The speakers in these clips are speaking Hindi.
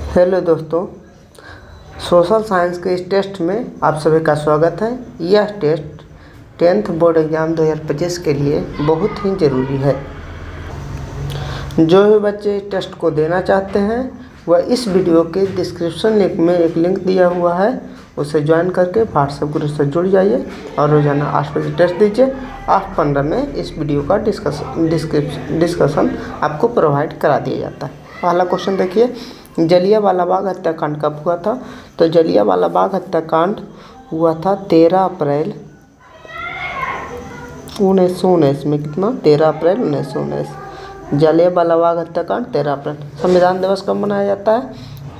हेलो दोस्तों, सोशल साइंस के इस टेस्ट में आप सभी का स्वागत है। यह टेस्ट 10th बोर्ड एग्ज़ाम 2025 के लिए बहुत ही ज़रूरी है। जो भी बच्चे इस टेस्ट को देना चाहते हैं वह इस वीडियो के डिस्क्रिप्शन लिंक में एक लिंक दिया हुआ है, उसे ज्वाइन करके व्हाट्सएप ग्रुप से जुड़ जाइए और रोज़ाना 8 बजे टेस्ट दीजिए। 8:15 में इस वीडियो का डिस्कशन आपको प्रोवाइड करा दिया जाता है। पहला क्वेश्चन देखिए, जलियांवाला बाग हत्याकांड कब हुआ था? तो जलियांवाला बाग हत्याकांड हुआ था 13 अप्रैल 1919 में। कितना? 13 अप्रैल 1919। जलियांवाला बाग हत्याकांड 13 अप्रैल। संविधान दिवस कब मनाया जाता है?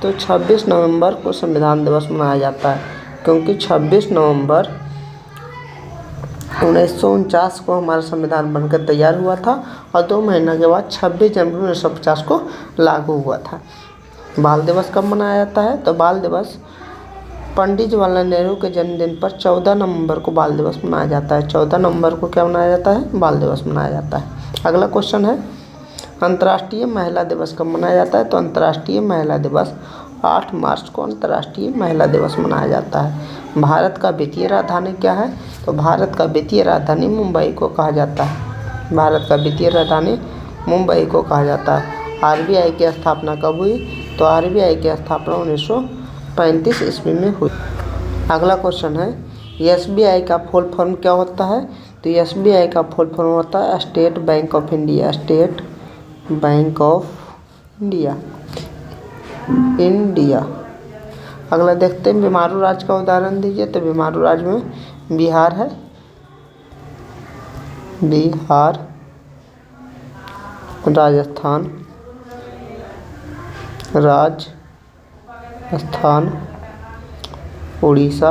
तो 26 नवंबर को संविधान दिवस मनाया जाता है, क्योंकि 26 नवंबर 1949 को हमारा संविधान बनकर तैयार हुआ था और 2 महीना के बाद 26 जनवरी 1950 को लागू हुआ था। बाल दिवस कब मनाया जाता है? तो बाल दिवस पंडित जवाहरलाल नेहरू के जन्मदिन पर 14 नवंबर को बाल दिवस मनाया जाता है। 14 नवंबर को क्या मनाया जाता है? बाल दिवस मनाया जाता है। अगला क्वेश्चन है, अंतर्राष्ट्रीय महिला दिवस कब मनाया जाता है? तो अंतर्राष्ट्रीय महिला दिवस 8 मार्च को अंतर्राष्ट्रीय महिला दिवस मनाया जाता है। भारत का वित्तीय राजधानी क्या है? तो भारत का वित्तीय राजधानी मुंबई को कहा जाता है। भारत का वित्तीय राजधानी मुंबई को कहा जाता है। आरबीआई की स्थापना कब हुई? तो आरबीआई की स्थापना 1935 ईस्वी में हुई। अगला क्वेश्चन है, एसबीआई का फुल फॉर्म क्या होता है? तो एसबीआई का फुल फॉर्म होता है state bank of India. State bank of India. अगला देखते हैं, बीमारू राज्य का उदाहरण दीजिए। तो बीमारू राज्य में बिहार है। बिहार, राजस्थान, उड़ीसा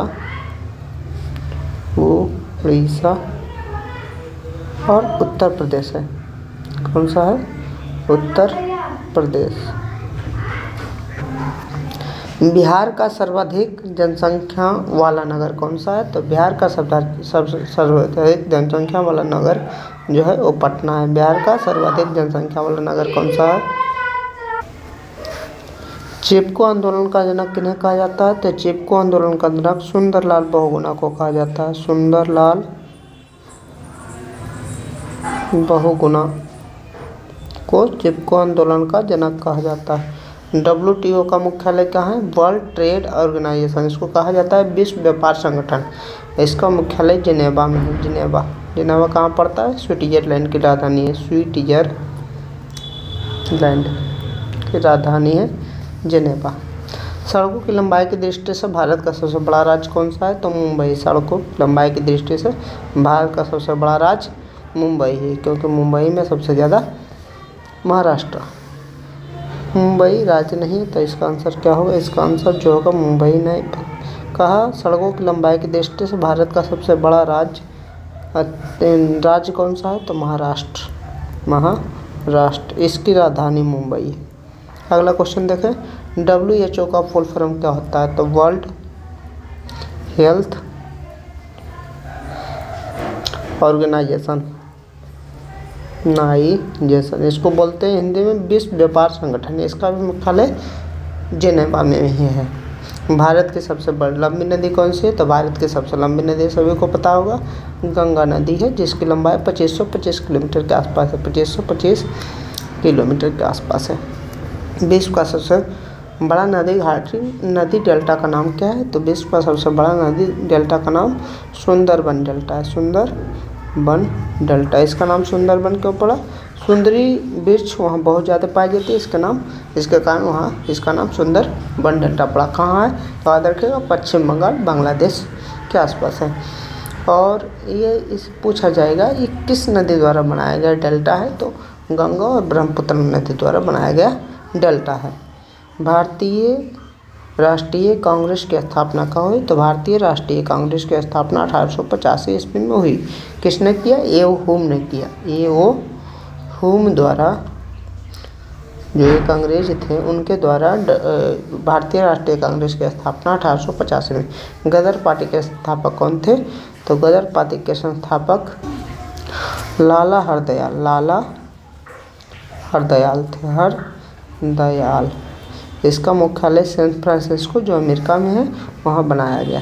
और उत्तर प्रदेश है। कौन सा है? उत्तर प्रदेश। बिहार का सर्वाधिक जनसंख्या वाला नगर कौन सा है? तो बिहार का सर्वाधिक जनसंख्या वाला नगर जो है वो पटना है। बिहार का सर्वाधिक जनसंख्या वाला नगर कौन सा है? चिपको आंदोलन का जनक किन्हें कहा जाता है? तो चिपको आंदोलन का जनक सुंदरलाल बहुगुणा को कहा जाता है। सुंदरलाल बहुगुणा को चिपको आंदोलन का जनक कहा जाता है। WTO का मुख्यालय कहाँ है? वर्ल्ड ट्रेड ऑर्गेनाइजेशन, इसको कहा जाता है विश्व व्यापार संगठन। इसका मुख्यालय जिनेवा में है। जिनेवा कहाँ पड़ता है? स्विट्जरलैंड की राजधानी है। स्विट्जरलैंड की राजधानी है जिनेवा। सड़कों की लंबाई की दृष्टि से भारत का सबसे बड़ा राज्य कौन सा है? तो मुंबई। सड़कों की लंबाई की दृष्टि से भारत का सबसे बड़ा राज्य मुंबई है, क्योंकि मुंबई में सबसे ज़्यादा महाराष्ट्र। मुंबई राज्य नहीं, तो इसका आंसर क्या होगा? इसका आंसर जो होगा मुंबई नहीं। कहा सड़कों की लंबाई की दृष्टि से भारत का सबसे बड़ा राज्य कौन सा है? तो महाराष्ट्र। इसकी राजधानी मुंबई है। अगला क्वेश्चन देखें, WHO का फुल फॉर्म क्या होता है? तो वर्ल्ड हेल्थ ऑर्गेनाइजेशन। इसको बोलते हैं हिंदी में विश्व व्यापार संगठन। इसका भी मुख्यालय जिनेवा में ही है। भारत की सबसे बड़ी लंबी नदी कौन सी है? तो भारत की सबसे लंबी नदी सभी को पता होगा, गंगा नदी है, जिसकी लंबाई 2525 किलोमीटर के आसपास है। 2525 किलोमीटर के आसपास है। विश्व का सबसे बड़ा नदी डेल्टा का नाम क्या है? तो विश्व का सबसे बड़ा नदी डेल्टा का नाम सुंदरबन डेल्टा है। सुंदरबन डेल्टा। इसका नाम सुंदरबन क्यों पड़ा? सुंदरी वृक्ष वहाँ बहुत ज़्यादा पाई जाती है, इसके कारण वहाँ इसका नाम सुंदरबन डेल्टा पड़ा। कहाँ है? तो याद रखिएगा, पश्चिम बंगाल, बांग्लादेश के आसपास है। और ये पूछा जाएगा ये किस नदी द्वारा बनाया गया डेल्टा है? तो गंगा और ब्रह्मपुत्र नदी द्वारा बनाया गया डेल्टा है। भारतीय राष्ट्रीय कांग्रेस की स्थापना कब हुई? तो भारतीय राष्ट्रीय कांग्रेस की स्थापना 1885 ईस्वी में हुई। किसने किया? ए.ओ. हुम ने किया। ए.ओ. हुम द्वारा, जो एक अंग्रेज थे, उनके द्वारा भारतीय राष्ट्रीय कांग्रेस की स्थापना 1885 में। गदर पार्टी के संस्थापक कौन थे? तो गदर पार्टी के संस्थापक लाला हरदयाल थे। हरदयाल। इसका मुख्यालय सैन फ्रांसिस्को जो अमेरिका में है वहाँ बनाया गया।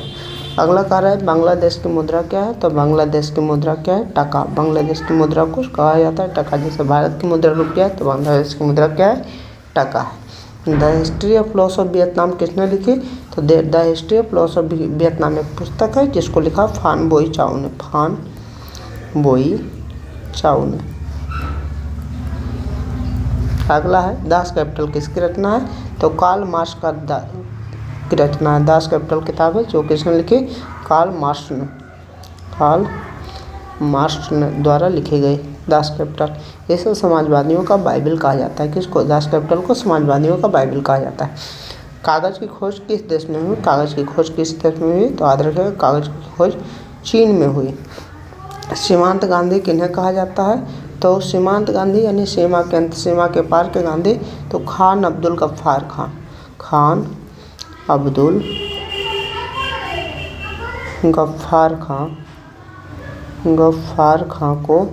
अगला कार्य है बांग्लादेश की मुद्रा क्या है, तो बांग्लादेश की मुद्रा क्या है, टका। बांग्लादेश की मुद्रा को कहा जाता है टका। जैसे भारत की मुद्रा रुपया है तो बांग्लादेश की मुद्रा क्या है, टका है। The history of loss of Vietnam किसने लिखी, तो the history of loss of Vietnam एक पुस्तक है जिसको लिखा फान बोई चाउ ने। फान बोई चाउ ने। अगला है दास कैपिटल किसकी रचना है, तो कार्ल मार्क्स की रचना है। दास कैपिटल किताब है जो किसने लिखी, कार्ल मार्क्स ने द्वारा लिखी गई दास कैपिटल। इसे समाजवादियों का बाइबल कहा जाता है। किसको, दास कैपिटल को समाजवादियों का बाइबल कहा जाता है। कागज़ की खोज किस देश में हुई, कागज़ की खोज किस देश में हुई, तो याद रखिएगा कागज़ की खोज चीन में हुई। सीमांत गांधी किन्हें कहा जाता है, तो सीमांत गांधी यानी सीमा के अंत सीमा के पार के गांधी, तो खान अब्दुल गफ्फार खान। खान अब्दुल गफ्फार खां को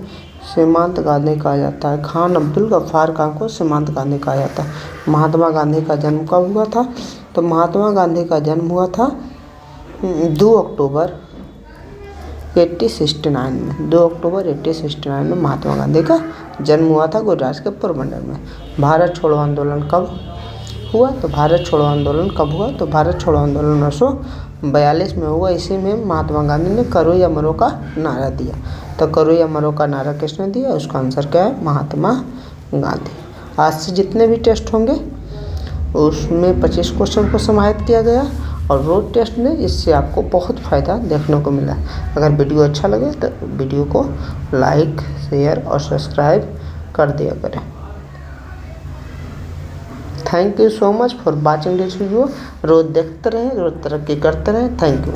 सीमांत गांधी कहा जाता है। खान अब्दुल गफ्फार खां को सीमांत गांधी कहा जाता है। महात्मा गांधी का जन्म कब हुआ था, तो महात्मा गांधी का जन्म हुआ था 2 अक्टूबर 1869 में। 2 अक्टूबर 1869 में महात्मा गांधी का जन्म हुआ था गुजरात के पोरबंदर में। भारत छोड़ो आंदोलन कब हुआ, तो भारत छोड़ो आंदोलन कब हुआ, तो भारत छोड़ो आंदोलन 1942 में हुआ। इसी में महात्मा गांधी ने करो या मरो का नारा दिया। तो करो या मरो का नारा किसने दिया, उसका आंसर क्या है, महात्मा गांधी। आज से जितने भी टेस्ट होंगे उसमें 25 क्वेश्चन को समाहित किया गया और रोड टेस्ट में इससे आपको बहुत फ़ायदा देखने को मिला। अगर वीडियो अच्छा लगे तो वीडियो को लाइक, शेयर और सब्सक्राइब कर दिया करें। Thank you so much for watching this video. रोज़ देखते रहें, रोज़ तरक्की करते रहें। Thank you.